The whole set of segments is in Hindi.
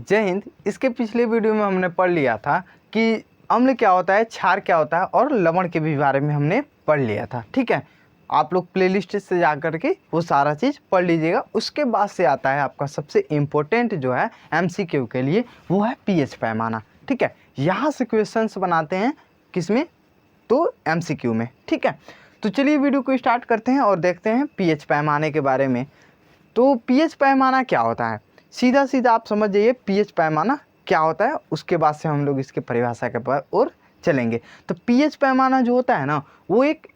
जय हिंद। इसके पिछले वीडियो में हमने पढ़ लिया था कि अम्ल क्या होता है, क्षार क्या होता है और लवण के भी बारे में हमने पढ़ लिया था। ठीक है, आप लोग प्लेलिस्ट से जा कर के वो सारा चीज़ पढ़ लीजिएगा। उसके बाद से आता है आपका सबसे इम्पोर्टेंट जो है एमसीक्यू के लिए, वो है पीएच पैमाना। ठीक है, यहाँ से क्वेश्चंस बनाते हैं किसमें, तो एमसीक्यू में। ठीक है, तो चलिए वीडियो को स्टार्ट करते हैं और देखते हैं पीएच पैमाने के बारे में। तो पीएच पैमाना क्या होता है, सीधा सीधा आप समझ जाइए पीएच पैमाना क्या होता है, उसके बाद से हम लोग इसके परिभाषा के पर और चलेंगे। तो पीएच पैमाना जो होता है ना, वो एक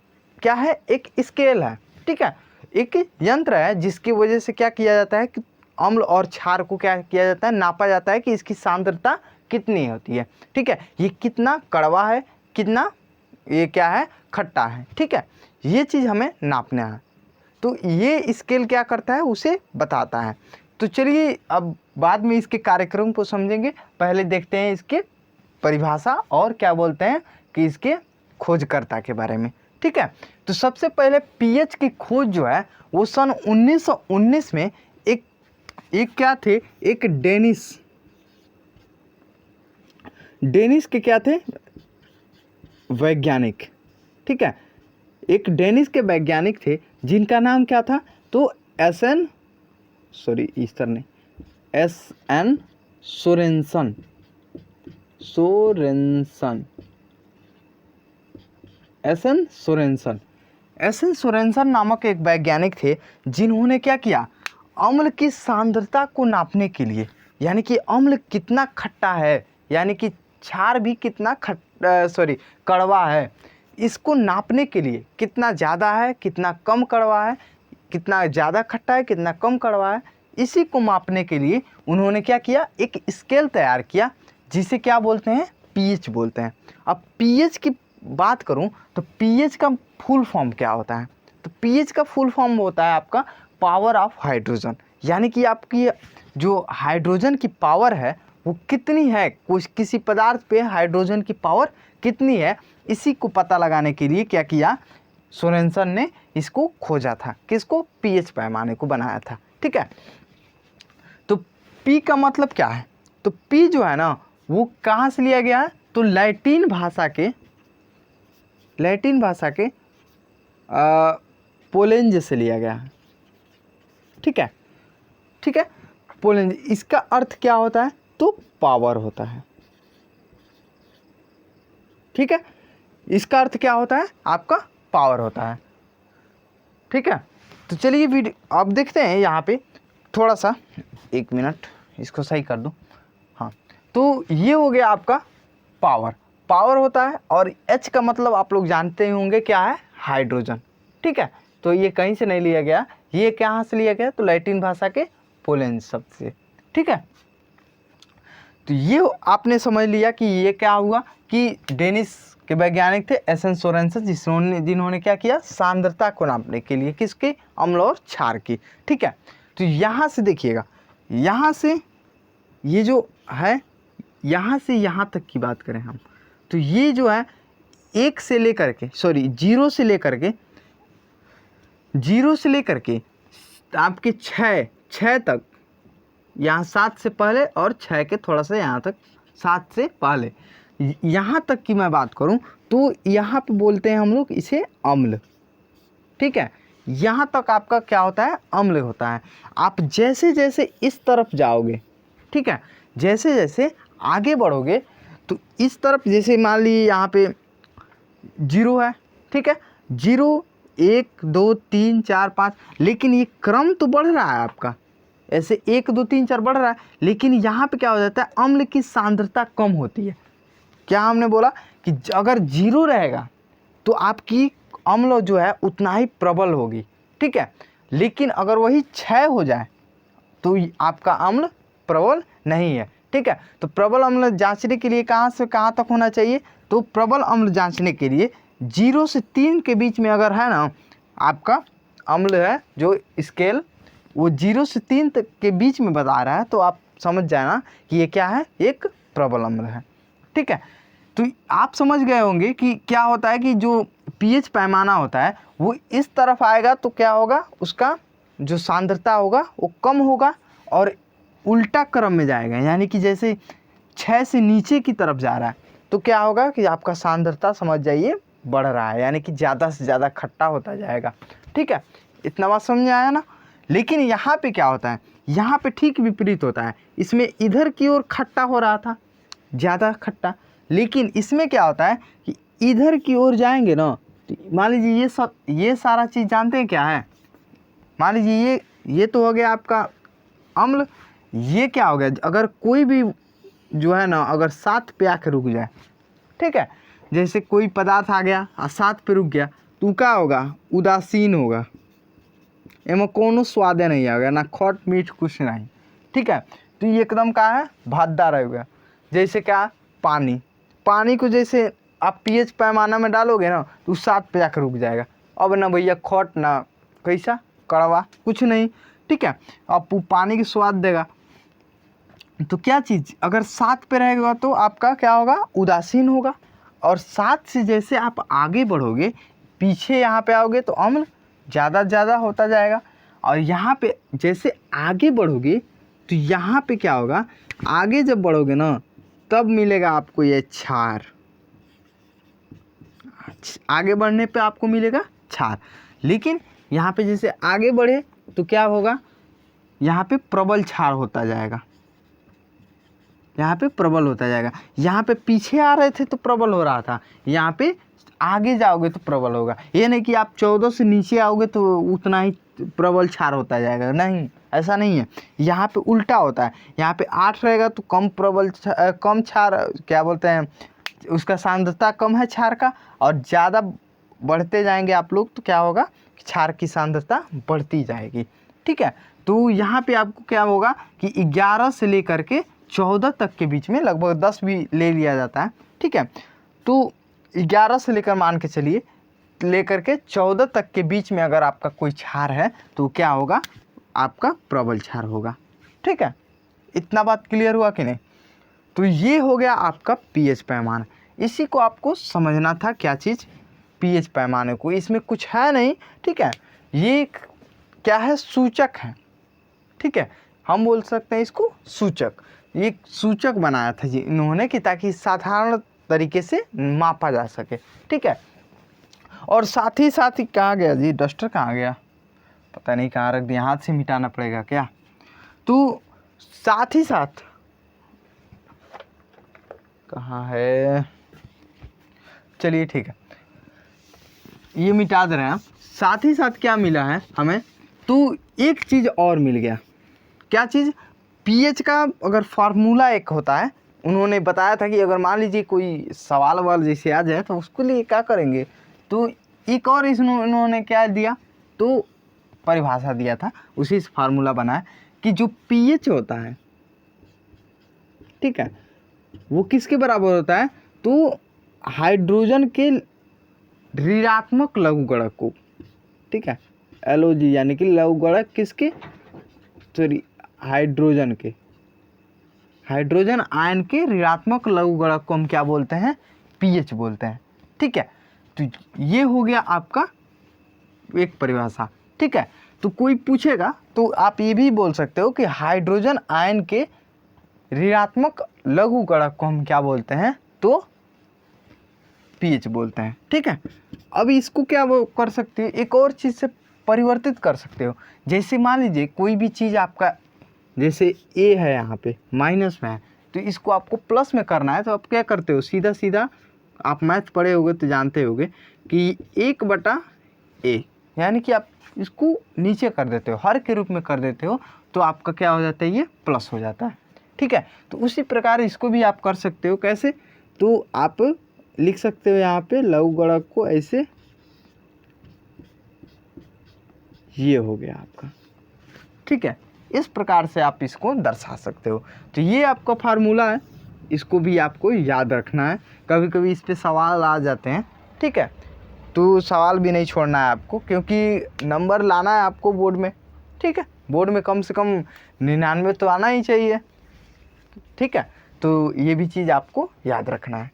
क्या है, एक स्केल है। ठीक है, एक यंत्र है जिसकी वजह से क्या किया जाता है कि अम्ल और क्षार को क्या किया जाता है, नापा जाता है कि इसकी सांद्रता कितनी होती है। ठीक है, ये कितना कड़वा है, कितना ये क्या है, खट्टा है। ठीक है, ये चीज़ हमें नापना है। तो ये स्केल क्या करता है, उसे बताता है। तो चलिए अब बाद में इसके कार्यक्रम को समझेंगे, पहले देखते हैं इसके परिभाषा और क्या बोलते हैं कि इसके खोजकर्ता के बारे में। ठीक है, तो सबसे पहले पीएच की खोज जो है वो सन 1919 में एक क्या थे, एक डेनिस के क्या थे, वैज्ञानिक। ठीक है, एक डेनिस के वैज्ञानिक थे जिनका नाम क्या था, तो S N Sorensen. S N Sorensen नामक एक वैज्ञानिक थे जिन्होंने क्या किया, अम्ल की सांद्रता को नापने के लिए, यानी कि अम्ल कितना खट्टा है, यानी कि क्षार भी कितना कड़वा है, इसको नापने के लिए कितना ज़्यादा है, कितना कम कड़वा है, कितना ज़्यादा खट्टा है, कितना कम कड़वा है, इसी को मापने के लिए उन्होंने क्या किया, एक स्केल तैयार किया जिसे क्या बोलते हैं, पीएच बोलते हैं। अब पीएच की बात करूं तो पीएच का फुल फॉर्म क्या होता है, तो पीएच का फुल फॉर्म होता है आपका पावर ऑफ हाइड्रोजन, यानी कि आपकी जो हाइड्रोजन की पावर है वो कितनी है, कुछ किसी पदार्थ पे हाइड्रोजन की पावर कितनी है, इसी को पता लगाने के लिए क्या किया, सोरेनसन ने इसको खोजा था, किसको, पीएच पैमाने को बनाया था। ठीक है, तो पी का मतलब क्या है, तो पी जो है ना वो कहाँ से लिया गया है, तो लैटिन भाषा के पोलेंज से लिया गया है। ठीक है, पोलेंज, इसका अर्थ क्या होता है, तो पावर होता है। ठीक है, इसका अर्थ क्या होता है, आपका पावर होता है। ठीक है, तो चलिए वीडियो अब देखते हैं। यहाँ पे थोड़ा सा, एक मिनट इसको सही कर दूं। हाँ, तो ये हो गया आपका पावर होता है, और H का मतलब आप लोग जानते ही होंगे क्या है, हाइड्रोजन। ठीक है, तो ये कहीं से नहीं लिया गया, ये कहाँ से लिया गया, तो लैटिन भाषा के पोलेंज शब्द से। ठीक है, तो ये आपने समझ लिया कि ये क्या हुआ कि डेनिस के वैज्ञानिक थे एस एन सोरेनसन, जिन्होंने क्या किया, सांद्रता को नापने के लिए, किसके, अम्ल और क्षार की। ठीक है, तो यहाँ से देखिएगा, यहाँ से ये जो है, यहाँ से यहाँ तक की बात करें हम, तो ये जो है जीरो से लेकर के आपके छः तक, यहाँ 7 से पहले और 6 के थोड़ा सा यहाँ तक, 7 से पहले यहाँ तक की मैं बात करूँ तो यहाँ पे बोलते हैं हम लोग इसे अम्ल। ठीक है, यहाँ तक आपका क्या होता है, अम्ल होता है। आप जैसे जैसे इस तरफ जाओगे, ठीक है, जैसे जैसे आगे बढ़ोगे तो इस तरफ, जैसे मान लीजिए यहाँ पे 0 है। ठीक है, 0 1 2 3 4 5, लेकिन ये क्रम तो बढ़ रहा है आपका, ऐसे 1 2 3 4 बढ़ रहा है, लेकिन यहाँ पे क्या हो जाता है, अम्ल की सांद्रता कम होती है। क्या हमने बोला कि अगर 0 रहेगा तो आपकी अम्ल जो है उतना ही प्रबल होगी। ठीक है, लेकिन अगर वही 6 हो जाए तो आपका अम्ल प्रबल नहीं है। ठीक है, तो प्रबल अम्ल जांचने के लिए कहाँ से कहाँ तक होना चाहिए, तो प्रबल अम्ल जांचने के लिए 0 से 3 के बीच में अगर है ना आपका अम्ल है, जो स्केल वो 0 से 3 तक के बीच में बता रहा है, तो आप समझ जाना कि ये क्या है, एक प्रबल अम्ल है। ठीक है, तो आप समझ गए होंगे कि क्या होता है कि जो पीएच पैमाना होता है वो इस तरफ आएगा तो क्या होगा, उसका जो सांद्रता होगा वो कम होगा, और उल्टा क्रम में जाएगा, यानी कि जैसे 6 से नीचे की तरफ जा रहा है तो क्या होगा कि आपका सांद्रता समझ जाइए बढ़ रहा है, यानी कि ज़्यादा से ज़्यादा खट्टा होता जाएगा। ठीक है, इतना बात समझ में आया ना। लेकिन यहाँ पे क्या होता है, यहाँ पे ठीक विपरीत होता है। इसमें इधर की ओर खट्टा हो रहा था, ज़्यादा खट्टा, लेकिन इसमें क्या होता है कि इधर की ओर जाएंगे ना तो मान लीजिए ये सारा चीज़ जानते हैं क्या है। मान लीजिए ये तो हो गया आपका अम्ल, ये क्या हो गया, अगर कोई भी जो है ना अगर 7 पे आके रुक जाए, ठीक है, जैसे कोई पदार्थ आ गया और 7 पे रुक गया तो क्या होगा, उदासीन होगा, एमा कोनो स्वाद नहीं आएगा, ना खट मीठ कुछ नहीं। ठीक है, तो ये एकदम क्या है, भातदार रहेगा। जैसे क्या, पानी को जैसे आप पीएच पैमाना में डालोगे ना तो 7 पे जाकर रुक जाएगा। अब ना भैया खट ना कैसा कड़वा कुछ नहीं। ठीक है, अब वो पानी की स्वाद देगा। तो क्या चीज़, अगर 7 पे रहेगा तो आपका क्या होगा, उदासीन होगा। और 7 से जैसे आप आगे बढ़ोगे, पीछे यहाँ पे आओगे तो अम्ल ज़्यादा होता जाएगा। और यहाँ पे जैसे आगे बढ़ोगे तो यहाँ पे क्या होगा, आगे जब बढ़ोगे ना तब मिलेगा आपको ये क्षार। आगे बढ़ने पे आपको मिलेगा क्षार। लेकिन यहाँ पे जैसे आगे बढ़े तो क्या होगा, यहाँ पे प्रबल क्षार होता जाएगा, यहाँ पे प्रबल होता जाएगा। यहाँ पे पीछे आ रहे थे तो प्रबल हो रहा था, यहाँ पे आगे जाओगे तो प्रबल होगा। ये नहीं कि आप 14 से नीचे आओगे तो उतना ही प्रबल क्षार होता जाएगा, नहीं, ऐसा नहीं है। यहाँ पे उल्टा होता है, यहाँ पे 8 रहेगा तो कम क्षार, क्या बोलते हैं, उसका सांद्रता कम है क्षार का, और ज़्यादा बढ़ते जाएंगे आप लोग तो क्या होगा, क्षार की सांद्रता बढ़ती जाएगी। ठीक है, तो यहाँ पे आपको क्या होगा कि 11 से लेकर के 14 तक के बीच में, लगभग 10 भी ले लिया जाता है। ठीक है, तो 11 से लेकर मान के चलिए लेकर के 14 तक के बीच में अगर आपका कोई क्षार है तो क्या होगा, आपका प्रबल क्षार होगा। ठीक है, इतना बात क्लियर हुआ कि नहीं। तो ये हो गया आपका पीएच पैमाना। इसी को आपको समझना था, क्या चीज़, पीएच पैमाने को, इसमें कुछ है नहीं। ठीक है, ये क्या है, सूचक है। ठीक है, हम बोल सकते हैं इसको सूचक। ये सूचक बनाया था जी इन्होंने कि ताकि साधारण तरीके से मापा जा सके। ठीक है, और साथ ही कहाँ गया जी, डस्टर कहाँ गया, पता नहीं कहाँ रख दिया, हाथ से मिटाना पड़ेगा क्या। तो साथ ही साथ कहाँ है, चलिए ठीक है, ये मिटा दे रहे हैं हम। साथ ही साथ क्या मिला है हमें, तो एक चीज़ और मिल गया। क्या चीज़, पीएच का अगर फार्मूला एक होता है, उन्होंने बताया था कि अगर मान लीजिए कोई सवाल वाल जैसे आ जाए तो उसके लिए क्या करेंगे, तो एक और इन्होंने क्या दिया, तो परिभाषा दिया था, उसी से फार्मूला बनाया कि जो पीएच होता है, ठीक है, वो किसके बराबर होता है, तो हाइड्रोजन के ऋणात्मक लघुगणक को। ठीक है, LOG यानी कि लघुगणक किसके, सॉरी हाइड्रोजन आयन के ऋणात्मक लघुगणक को हम क्या बोलते हैं, पीएच बोलते हैं। ठीक है, तो ये हो गया आपका एक परिभाषा। ठीक है, तो कोई पूछेगा तो आप ये भी बोल सकते हो कि हाइड्रोजन आयन के ऋणात्मक लघुगणक को हम क्या बोलते हैं, तो पीएच बोलते हैं। ठीक है, अब इसको क्या वो कर सकते हो, एक और चीज़ से परिवर्तित कर सकते हो। जैसे मान लीजिए कोई भी चीज़ आपका, जैसे A है यहाँ पे माइनस में है, तो इसको आपको प्लस में करना है, तो आप क्या करते हो, सीधा आप मैथ पढ़े होगे तो जानते होगे कि 1/A, यानी कि आप इसको नीचे कर देते हो, हर के रूप में कर देते हो, तो आपका क्या हो जाता है, ये प्लस हो जाता है। ठीक है, तो उसी प्रकार इसको भी आप कर सकते हो। कैसे, तो आप लिख सकते हो यहाँ पे लघुगणक को ऐसे, ये हो गया आपका। ठीक है, इस प्रकार से आप इसको दर्शा सकते हो। तो ये आपका फार्मूला है, इसको भी आपको याद रखना है, कभी कभी इस पे सवाल आ जाते हैं। ठीक है, तो सवाल भी नहीं छोड़ना है आपको, क्योंकि नंबर लाना है आपको बोर्ड में। ठीक है, बोर्ड में कम से कम 99 तो आना ही चाहिए। ठीक है, तो ये भी चीज़ आपको याद रखना है।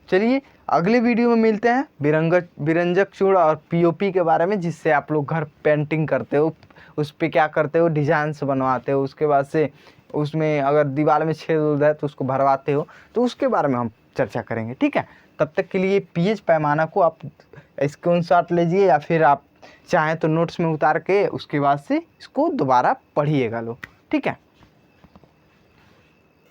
चलिए अगले वीडियो में मिलते हैं विरंजक चूर्ण और पीओपी के बारे में, जिससे आप लोग घर पेंटिंग करते हो, उस पे क्या करते हो, डिजाइन्स बनवाते हो, उसके बाद से उसमें अगर दीवार में छेद उद है तो उसको भरवाते हो, तो उसके बारे में हम चर्चा करेंगे, ठीक है। तब तक के लिए पीएच पैमाना को आप स्क्रीनशॉट लीजिए या फिर आप चाहें तो नोट्स में उतार के उसके बाद से इसको दोबारा पढ़िएगा लोग, ठीक है।